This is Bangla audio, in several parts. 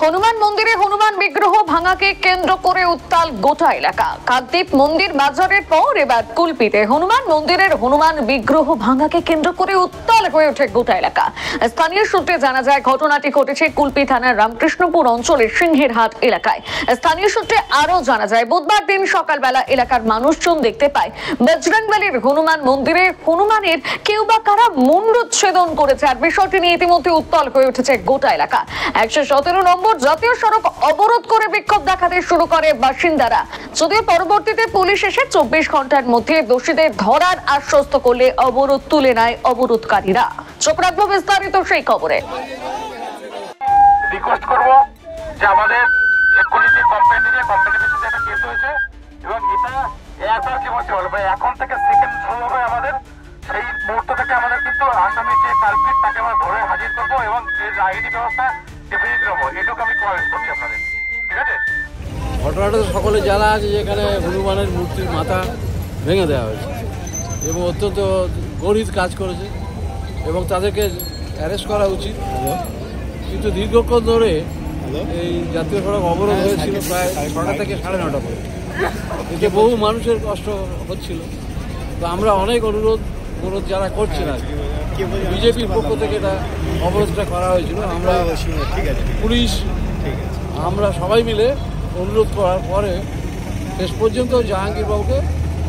হনুমান মন্দিরে হনুমান বিগ্রহ ভাঙাকে কেন্দ্র করে উত্তাল গোটা এলাকা। কাকদ্বীপ মন্দির বাজারের পর এবার কুলপিতে হনুমান মন্দিরের হনুমান বিগ্রহ ভাঙাকে কেন্দ্র করে উত্তাল হয়ে ওঠে গোটা এলাকা। স্থানীয় সূত্রে জানা যায় ঘটনাটি ঘটেছে কুলপি থানার রামকৃষ্ণপুর অঞ্চলের সিংহের হাট এলাকায়। স্থানীয় সূত্রে আরো জানা যায় বুধবার দিন সকালবেলা এলাকার মানুষজন দেখতে পায় বজরংবলীর হনুমান মন্দিরে হনুমানের কেউ বা কারা মুন্ডচ্ছেদন করেছে। আর বিষয়টি নিয়ে ইতিমধ্যে উত্তাল হয়ে উঠেছে গোটা এলাকা। 117 নম্বর জাতীয় সড়ক অবরোধ করে বিক্ষোভ দেখাতে শুরু করে বাসিন্দারা। যদিও পরবর্তীতে পুলিশ এসে 24 ঘন্টার মধ্যে দোষীদের ধরার আশ্বস্ত করলে অবরোধ তুলে নেয় অবরোধকারীরা। চোখ রাখবো বিস্তারিত সেই খবরে। রিকোয়েস্ট করব যে আমাদের এক্ষুনি যে কোম্পানির বিরুদ্ধে একটা কেস হয়েছে এবং এটা একবার কি বলতে বলবো এখন থেকে সেকেন্ড শুরু হবে আমাদের সেই মুহূর্ত থেকে আমাদের কিন্তু আসামি যে কালপিট তাকে আমরা ধরে হাজির করবো এবং এর আইনি ব্যবস্থা ডেফিনিট নেবো। এটুকু আমি প্রমিস করছি আপনাদের, ঠিক আছে? ঘটনাটা তো সকলে জানা আছে যে এখানে হনুমানের মূর্তির মাথা ভেঙে দেওয়া হয়েছে এবং অত্যন্ত গরিব কাজ করেছে এবং তাদেরকে অ্যারেস্ট করা উচিত। কিন্তু দীর্ঘক্ষণ ধরে এই জাতীয় সড়ক অবরোধ হয়েছিল প্রায় 6টা থেকে 9:30 পর্যন্ত। এতে বহু মানুষের কষ্ট হচ্ছিল। তো আমরা অনেক অনুরোধ যারা করছে না, বিজেপির পক্ষ থেকে এটা অবরোধটা করা হয়েছিল। আমরা পুলিশ আমরা সবাই মিলে অনুরোধ করার পরে শেষ পর্যন্ত জাহাঙ্গীর বাবুকে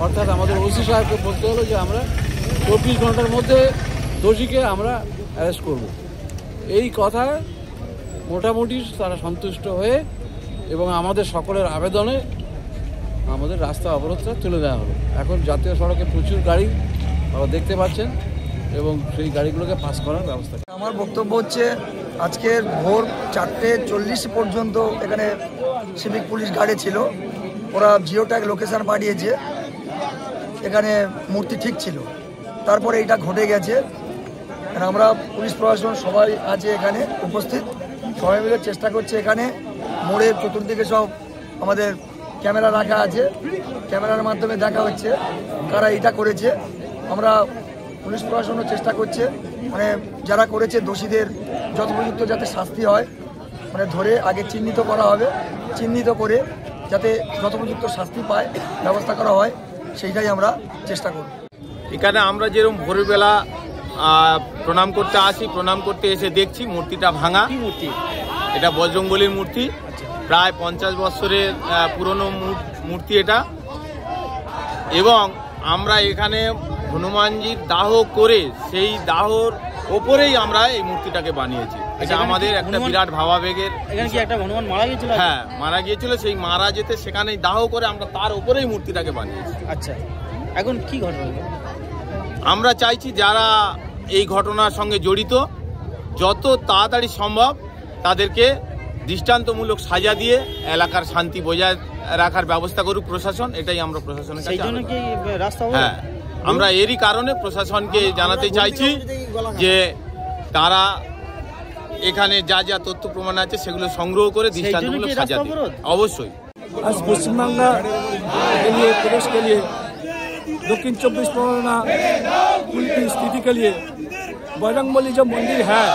অর্থাৎ আমাদের ওসি সাহেবকে বলতে হলো যে আমরা 24 ঘন্টার মধ্যে দোষীকে আমরা অ্যারেস্ট করব। এই কথায় মোটামুটি তারা সন্তুষ্ট হয়ে এবং আমাদের সকলের আবেদনে আমাদের রাস্তা অবরোধটা তুলে দেওয়া হলো। এখন জাতীয় সড়কে প্রচুর গাড়ি দেখতে পাচ্ছেন এবং সেই গাড়িগুলোকে পাস করার ব্যবস্থা। আমার বক্তব্য হচ্ছে আজকের ভোর 4:40 পর্যন্ত এখানে সিভিক পুলিশ গাড়ি ছিল। ওরা জিও ট্যাগ লোকেশন পাঠিয়েছে, এখানে মূর্তি ঠিক ছিল। তারপরে এটা ঘটে গেছে। আমরা পুলিশ প্রশাসন সবাই আছে এখানে উপস্থিত, সবাই মিলে চেষ্টা করছে। এখানে মোড়ের চতুর্দিকে সব আমাদের ক্যামেরা রাখা আছে, ক্যামেরার মাধ্যমে দেখা হচ্ছে কারা এটা করেছে। আমরা পুলিশ প্রশাসনও চেষ্টা করছে মানে যারা করেছে দোষীদের যথোপযুক্ত যাতে শাস্তি হয়, মানে ধরে আগে চিহ্নিত করা হবে, চিহ্নিত করে যাতে যথোপযুক্ত শাস্তি পায় ব্যবস্থা করা হয়, সেইটাই আমরা চেষ্টা করব। এখানে আমরা যেরকম ভোরবেলা প্রণাম করতে আসি, প্রণাম করতে এসে দেখছি মূর্তিটা ভাঙা। এটা বজরংবলীর মূর্তি, প্রায় 50 বছরের পুরনো মূর্তি এটা। এবং আমরা এখানে হনুমানজির দাহ করে সেই দাহর ওপরেই আমরা এই মূর্তিটাকে বানিয়েছি। এটা আমাদের একটা বিরাট ভাবাবেগের। হ্যাঁ, মারা গিয়েছিল, সেই মারা যেতে সেখানেই দাহ করে আমরা তার উপরেই মূর্তিটাকে বানিয়েছি। আচ্ছা, এখন কি ঘটনা? আমরা চাইছি যারা এই ঘটনার সঙ্গে জড়িত যত তাড়াতাড়ি সম্ভব তাদেরকে দৃষ্টান্তমূলক সাজা দিয়ে এলাকার শান্তি বজায় রাখার ব্যবস্থা করুক প্রশাসন। এটাই আমরা প্রশাসনের কাছে। হ্যাঁ, আমরা এরই কারণে প্রশাসনকে জানাতে চাইছি যে তারা এখানে যা যা তথ্য প্রমাণ আছে সেগুলো সংগ্রহ করে দৃষ্টান্তমূলক সাজা দিন। অবশ্যই। আজ পশ্চিমবাংলা प्रदेश के लिए दक्षिण 24 परगना की स्थिति के लिए बजरंगबली जो मंदिर है,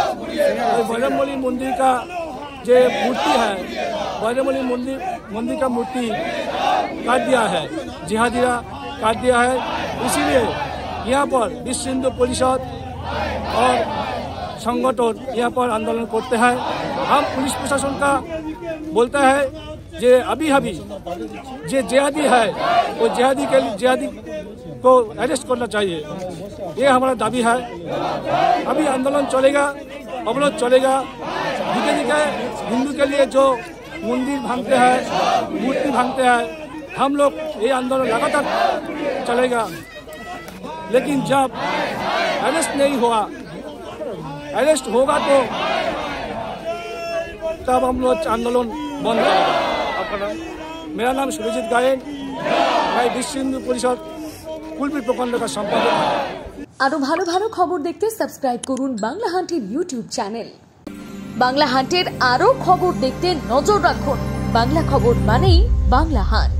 बजरंगबली मंदिर का जो मूर्ति है, बजरंगबली मंदिर का मूर्ति काट दिया है, जिहादिया काट दिया है। इसीलिए यहाँ पर विश्व हिंदू परिषद और संगठन यहाँ पर आंदोलन करते हैं। हम पुलिस प्रशासन का बोलता है जे अभी जे जिहादी है वो जिहादी को अरेस्ट करना चाहिए, ये हमारा दाबी है। अभी आंदोलन चलेगा, अवरोध चलेगा। धीरे धीरे हिंदू के लिए जो मंदिर भांगते हैं, मूर्ति भांगते हैं, हम लोग ये आंदोलन लगातार चलेगा। लेकिन जब अरेस्ट नहीं हुआ, अरेस्ट होगा तो तब हम लोग आंदोलन बंद करेंगे। मेरा नाम सुरजीत गायन, मैं विश्व हिंदू परिषद কুলপি প্রখণ্ড का সম্পাদক। আরো ভালো ভালো খবর দেখতে সাবস্ক্রাইব করুন বাংলা হান্টের ইউটিউব চ্যানেল। বাংলা হান্টের আরো খবর দেখতে নজর রাখুন। বাংলা খবর মানেই বাংলা হান্ট।